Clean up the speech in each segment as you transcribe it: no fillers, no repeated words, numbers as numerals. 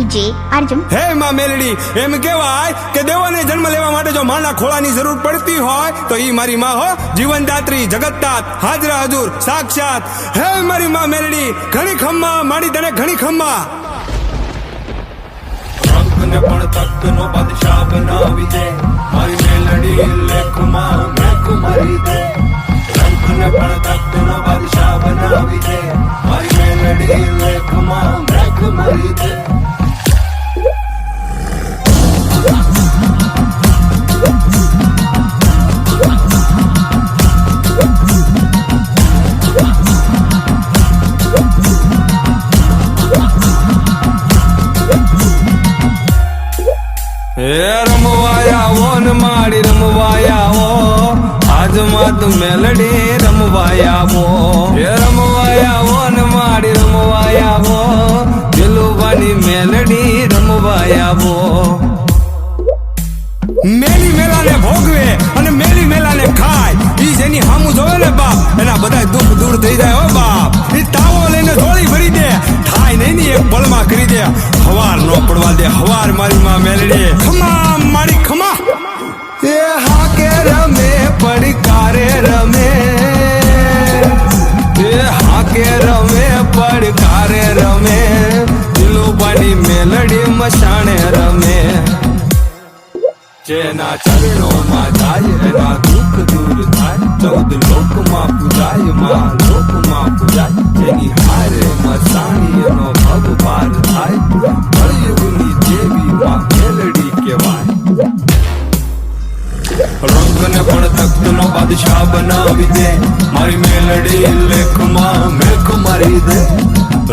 DJ Arjun. હે માં મેલડી, એમ કહેવાય કે દેવોને જન્મ લેવા માટે જો માના ખોળાની જરૂર પડતી હોય તો ઈ મારી માં હો, જીવનદાત્રી, જગતદાત, હાજરા હજુર, સાક્ષાત. હે મારી માં મેલડી, ઘણી ખમ્મા માડી તને ઘણી ખમ્મા. રંગને પણ તખ્તનો બાદશાહ બનાવી દે, મારી મેલડી લેખમાં મેખ મારી દે. રંગને પણ તખ્તનો બાદશાહ બનાવી દે, મારી મેલડી લેખમાં મેખ મારી દે. રમવાયા ઓ ને માડી રમવાયા ઓ, આજમાં તું મેલડી રમવાયા ઓ. રમવાયા ઓ ને માડી રમવાયા ઓ, દિલુબાની મેલડી રમવાયા ઓ. મેલી મેલાને ભોગવે અને મેલી મેલાને ખાય, ઈ જેની હામું જોવે ને બાપ, એના બધા દુઃખ દૂર થઈ જાય હો બાપ. ઈ તાવો લઈને થોડી ભરી દે, થાય નહીં ની એક પળમાં કરી દે. હવાર નો પડવા દે, હવાર મારી માં મેલડી. ખમા મારી ખમા. એ હાકે રમે પડકારે રમે, એ હાકે રમે પડકારે રમે, દિલુબાની મેલડી મસાણે રમે. જેના ચરણોમાં જાય એના દુઃખ દૂર થાય, 14 લોકમાં પૂજાય માં લોકમાં પૂજાય. જેની હારે મસાણી એનો ભગ પાર થાય, કળિયુગની દેવી માં મેલડી કહેવાય. રંગને પણ તખ્તનો બાદશાહ બનાવી દે, મારી મેલડી લેખમાં મેખ મારી દે.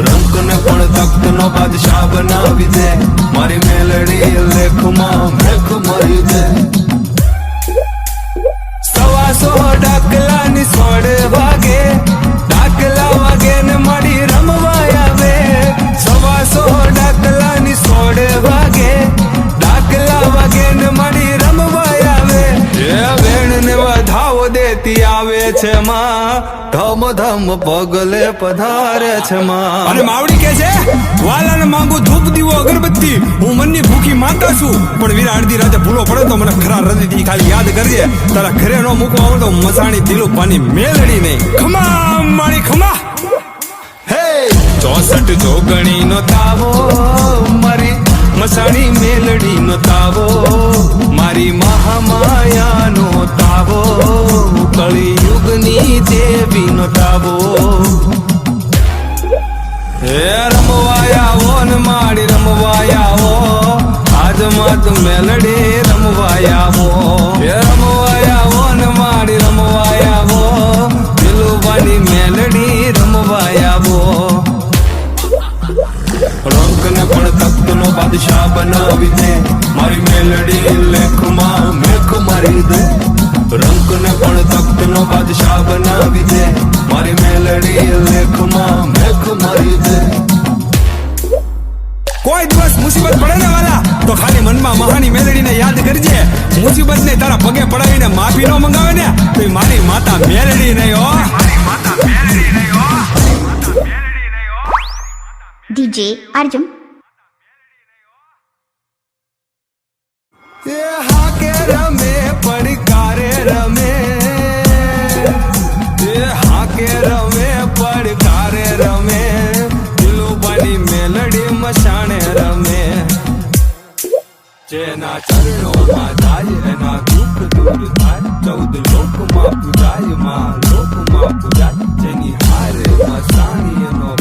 રંગને પણ તખ્તનો બાદશાહ બનાવી દે, મારી મેલડી લેખમાં મેખ મારી દે. 125 ડાકલાની 16 વાગે, ડાકલા વાગે ને મળી રમવા આવે. 125 ડાકલાની 16 વાગે, ડાકલા વાગે ને મળી રમવા આવે. એ વેણ ને વધાવો દેતી આવે છે માં, ધમ ધમ પગલે પધારે છે માં. અને માવડી કે છે, વાલાને માંગુ ધૂપ દીવો અગરબત્તી, હું મનની ભૂખી માતા છું, પણ વીરા અડધી રાતે ભૂલો પડે તો મને ખરા હૃદયથી ખાલી યાદ કરજે. તારા ઘરે નો મૂકવા આવે તો મસાણી દિલુબાની મેલડી નહીં. ખમા મારી ખમા. હે 64 જોગણી નો તાવો, મારી મસાણી મેલડી નો તાવો, મારી મહામાયા નો તાવો, કળિયુગની દેવી નો તાવો. હે રમવાયા ઓ ને માડી રમવાયા ઓ, આજમાં તું મેલડી રમવાયા ઓ. હે રમવાયા ઓ ને માડી રમવાયા ઓ, દિલુબાની મેલડી રમવાયા ઓ. રંગને પણ તખ્તનો બાદશાહ બનાવી દે, મારી મેલડી લેખમાં મેખ મારી દે. રંગને પણ તખ્તનો બાદશાહ બનાવી દે, મારી મેલડી લેખમાં મેખ મારી દે. કોઈ દિવસ મુસીબત પડે ને વાલા તો ખાલી મનમાં મહાની મેલડીને યાદ કરજે. મુસીબત ને તારા પગે પડાવીને માફી નો મંગાવે ને તો મારી માતા મેલડી નહીં હો. DJ Arjun. એ હાકે રમે પડકારે રમે, એ હાકે રમે પડકારે રમે, દિલુબાની મેલડી મસાણે રમે. જેના ચરણોમાં જાય એના દુઃખ દૂર થાય, 14 લોકમાં પૂજાય માં લોકમાં પૂજાય. જેની હારે મસાણી એનો